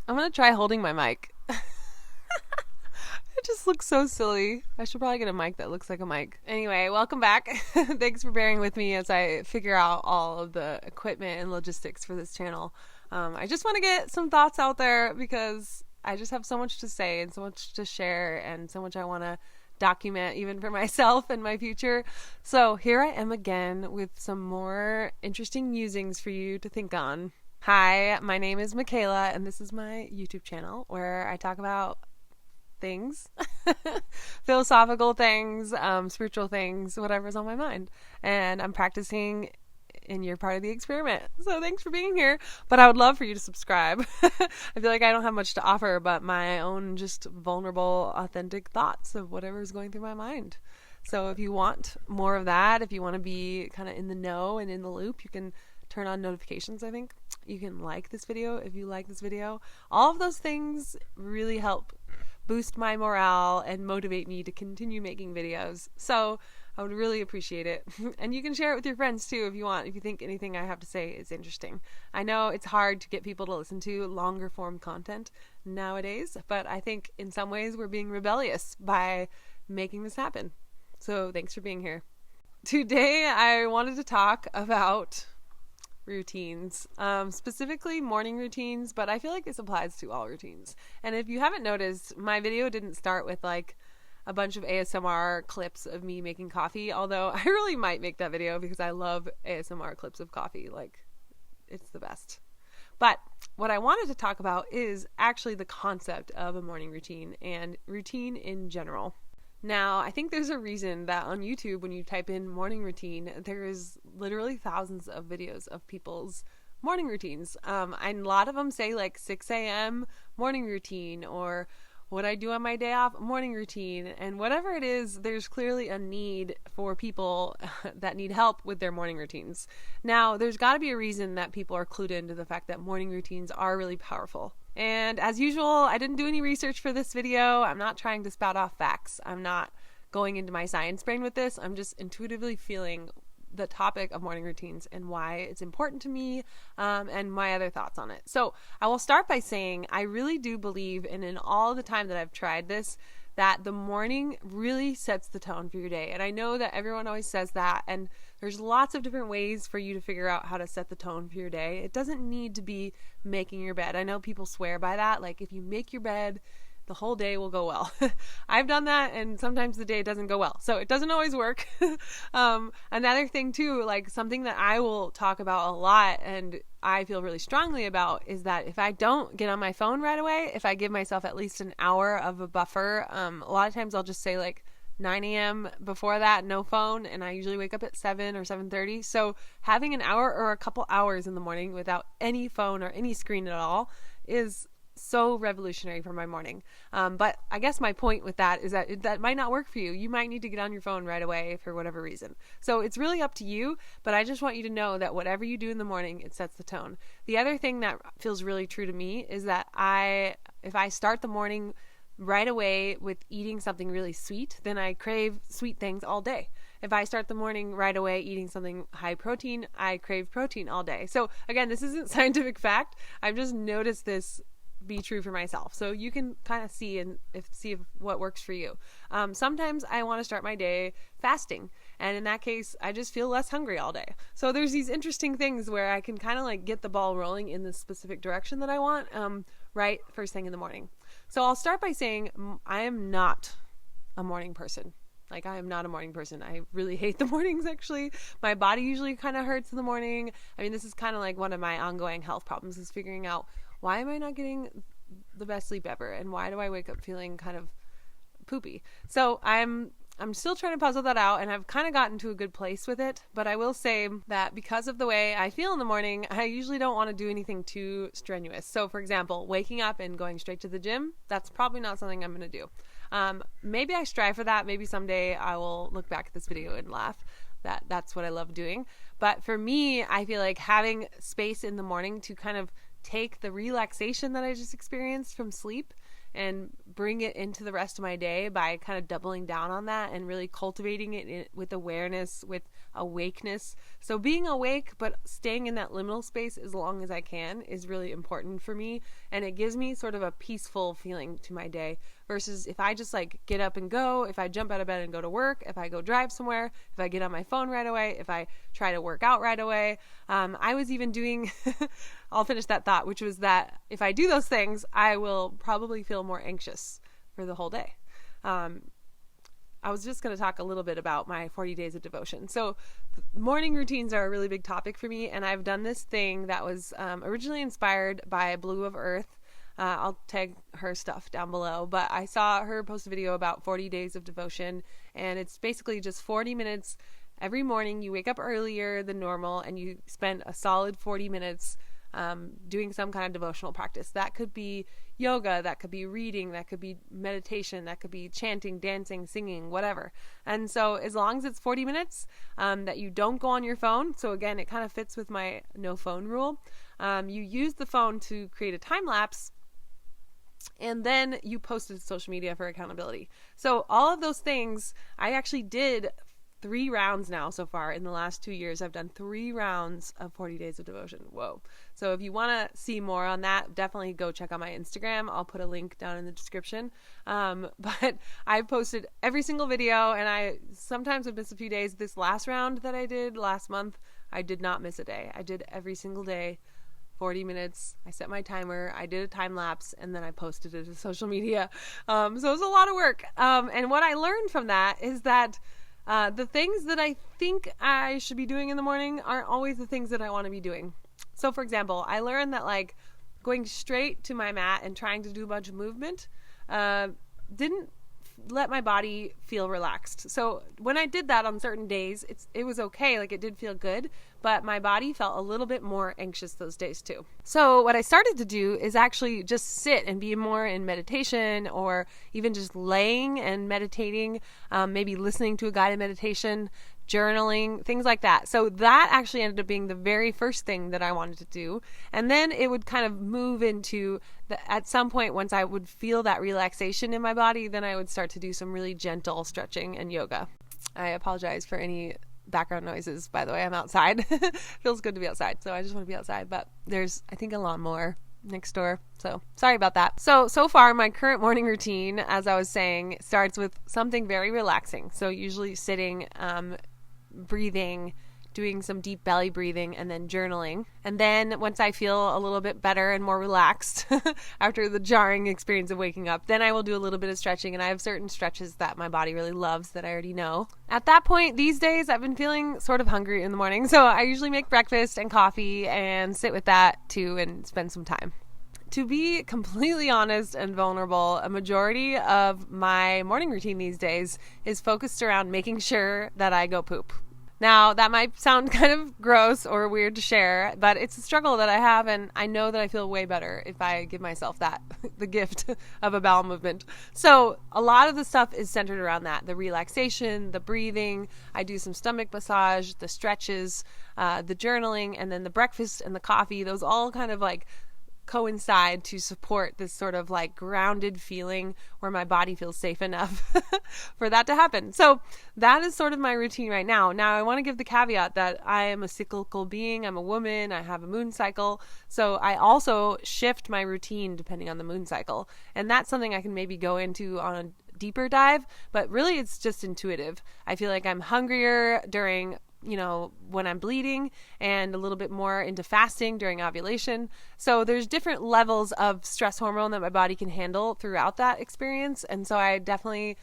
I'm going to try holding my mic. It just looks so silly. I should probably get a mic that looks like a mic. Anyway, welcome back. Thanks for bearing with me as I figure out all of the equipment and logistics for this channel. I just want to get some thoughts out there because I just have so much to say and so much to share and so much I want to document even for myself and my future. So here I am again with some more interesting musings for you to think on. Hi, my name is Michaela and this is my YouTube channel where I talk about things, philosophical things, spiritual things, whatever's on my mind. And I'm practicing and you're part of the experiment. So thanks for being here. But I would love for you to subscribe. I feel like I don't have much to offer but my own just vulnerable, authentic thoughts of whatever's going through my mind. So if you want more of that, if you want to be kind of in the know and in the loop, you can turn on notifications, I think. You can like this video if you like this video. All of those things really help boost my morale and motivate me to continue making videos. So I would really appreciate it. And you can share it with your friends too if you want, if you think anything I have to say is interesting. I know it's hard to get people to listen to longer form content nowadays, but I think in some ways we're being rebellious by making this happen. So thanks for being here. Today I wanted to talk about routines, specifically morning routines, but I feel like this applies to all routines. And if you haven't noticed, my video didn't start with like a bunch of ASMR clips of me making coffee, although I really might make that video because I love ASMR clips of coffee. Like, it's the best. But what I wanted to talk about is actually the concept of a morning routine and routine in general. Now, I think there's a reason that on YouTube, when you type in morning routine, there is literally thousands of videos of people's morning routines. And a lot of them say like 6 a.m. morning routine or what I do on my day off morning routine. And whatever it is, there's clearly a need for people that need help with their morning routines. Now, there's got to be a reason that people are clued into the fact that morning routines are really powerful. And as usual, I didn't do any research for this video. I'm not trying to spout off facts. I'm not going into my science brain with this. I'm just intuitively feeling the topic of morning routines and why it's important to me, and my other thoughts on it. So I will start by saying I really do believe, and in all the time that I've tried this, that the morning really sets the tone for your day. And I know that everyone always says that, and there's lots of different ways for you to figure out how to set the tone for your day. It doesn't need to be making your bed. I know people swear by that, like if you make your bed, the whole day will go well. I've done that and sometimes the day doesn't go well. So it doesn't always work. Another thing too, like something that I will talk about a lot and I feel really strongly about is that if I don't get on my phone right away, if I give myself at least an hour of a buffer, a lot of times I'll just say like 9 a.m. before that, no phone, and I usually wake up at 7 or 7:30. So having an hour or a couple hours in the morning without any phone or any screen at all is so revolutionary for my morning. But I guess my point with that is that that might not work for you. You might need to get on your phone right away for whatever reason. So it's really up to you, but I just want you to know that whatever you do in the morning, it sets the tone. The other thing that feels really true to me is that if I start the morning right away with eating something really sweet, then I crave sweet things all day. If I start the morning right away eating something high protein, I crave protein all day. So again, this isn't scientific fact. I've just noticed this be true for myself. So you can kind of see if what works for you. Sometimes I want to start my day fasting. And in that case, I just feel less hungry all day. So there's these interesting things where I can kind of like get the ball rolling in the specific direction that I want, right first thing in the morning. So I'll start by saying I am not a morning person. Like, I am not a morning person. I really hate the mornings, actually. My body usually kind of hurts in the morning. I mean, this is kind of like one of my ongoing health problems is figuring out why am I not getting the best sleep ever? And why do I wake up feeling kind of poopy? So I'm still trying to puzzle that out, and I've kind of gotten to a good place with it. But I will say that because of the way I feel in the morning, I usually don't want to do anything too strenuous. So for example, waking up and going straight to the gym, that's probably not something I'm going to do. Maybe I strive for that. Maybe someday I will look back at this video and laugh. That's what I love doing. But for me, I feel like having space in the morning to kind of take the relaxation that I just experienced from sleep and bring it into the rest of my day by kind of doubling down on that and really cultivating it with awareness, with awakeness. So being awake but staying in that liminal space as long as I can is really important for me, and it gives me sort of a peaceful feeling to my day versus if I just like get up and go, if I jump out of bed and go to work, if I go drive somewhere, if I get on my phone right away, if I try to work out right away. I was even doing I'll finish that thought, which was that if I do those things, I will probably feel more anxious for the whole day. I was just going to talk a little bit about my 40 days of devotion. So morning routines are a really big topic for me, and I've done this thing that was originally inspired by Blue of Earth. I'll tag her stuff down below, but I saw her post a video about 40 days of devotion, and it's basically just 40 minutes every morning. You wake up earlier than normal and you spend a solid 40 minutes doing some kind of devotional practice. That could be yoga, that could be reading, that could be meditation, that could be chanting, dancing, singing, whatever. And so as long as it's 40 minutes, that you don't go on your phone. So again, it kind of fits with my no phone rule. You use the phone to create a time lapse, and then you post it to social media for accountability. So all of those things, I actually did 3 rounds now so far. In the last 2 years, I've done 3 rounds of 40 days of devotion. Whoa. So if you want to see more on that, definitely go check out my Instagram. I'll put a link down in the description. But I've posted every single video, and I sometimes have missed a few days. This last round that I did last month, I did not miss a day. I did every single day, 40 minutes. I set my timer, I did a time lapse, and then I posted it to social media. So it was a lot of work. And what I learned from that is that the things that I think I should be doing in the morning aren't always the things that I want to be doing. So for example, I learned that like going straight to my mat and trying to do a bunch of movement didn't let my body feel relaxed. So when I did that on certain days, it was okay, like it did feel good, but my body felt a little bit more anxious those days too. So what I started to do is actually just sit and be more in meditation, or even just laying and meditating, maybe listening to a guided meditation, journaling, things like that. So that actually ended up being the very first thing that I wanted to do. And then it would kind of move into at some point, once I would feel that relaxation in my body, then I would start to do some really gentle stretching and yoga. I apologize for any background noises, by the way. I'm outside. Feels good to be outside, so I just want to be outside. But there's, I think, a lawnmower next door, so sorry about that. So far my current morning routine, as I was saying, starts with something very relaxing. So usually sitting, breathing, doing some deep belly breathing, and then journaling. And then once I feel a little bit better and more relaxed after the jarring experience of waking up, then I will do a little bit of stretching, and I have certain stretches that my body really loves that I already know. At that point, these days, I've been feeling sort of hungry in the morning, so I usually make breakfast and coffee and sit with that too and spend some time. To be completely honest and vulnerable, a majority of my morning routine these days is focused around making sure that I go poop. Now, that might sound kind of gross or weird to share, but it's a struggle that I have, and I know that I feel way better if I give myself that, the gift of a bowel movement. So a lot of the stuff is centered around that, the relaxation, the breathing. I do some stomach massage, the stretches, the journaling, and then the breakfast and the coffee. Those all kind of like coincide to support this sort of like grounded feeling where my body feels safe enough for that to happen. So that is sort of my routine right now. Now, I want to give the caveat that I am a cyclical being. I'm a woman. I have a moon cycle. So I also shift my routine depending on the moon cycle. And that's something I can maybe go into on a deeper dive, but really it's just intuitive. I feel like I'm hungrier during when I'm bleeding, and a little bit more into fasting during ovulation. So there's different levels of stress hormone that my body can handle throughout that experience. And so I definitely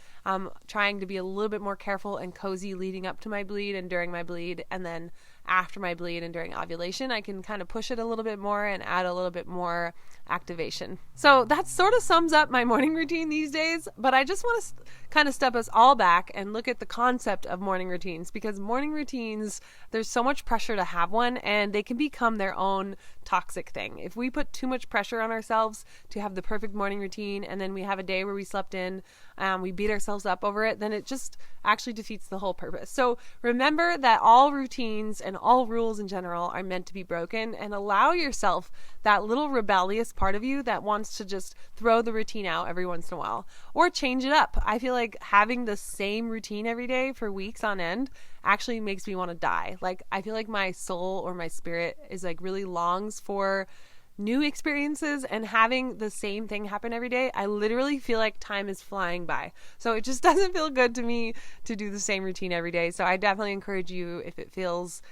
trying to be a little bit more careful and cozy leading up to my bleed and during my bleed, and then after my bleed and during ovulation, I can kind of push it a little bit more and add a little bit more activation. So that sort of sums up my morning routine these days, but I just want to kind of step us all back and look at the concept of morning routines, because morning routines, there's so much pressure to have one, and they can become their own toxic thing. If we put too much pressure on ourselves to have the perfect morning routine, and then we have a day where we slept in, we beat ourselves up over it, then it just actually defeats the whole purpose. So remember that all routines and all rules in general are meant to be broken, and allow yourself that little rebellious part of you that wants to just throw the routine out every once in a while or change it up. I feel like having the same routine every day for weeks on end actually makes me want to die. Like, I feel like my soul or my spirit is like really longs for new experiences, and having the same thing happen every day, I literally feel like time is flying by. So it just doesn't feel good to me to do the same routine every day. So I definitely encourage you, if it feels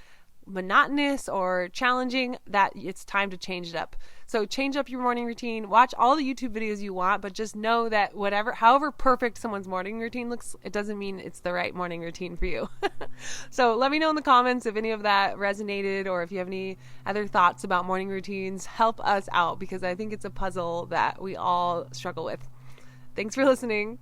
monotonous or challenging, that it's time to change it up. So change up your morning routine, watch all the YouTube videos you want, but just know that however perfect someone's morning routine looks, it doesn't mean it's the right morning routine for you. So let me know in the comments if any of that resonated, or if you have any other thoughts about morning routines. Help us out, because I think it's a puzzle that we all struggle with. Thanks for listening.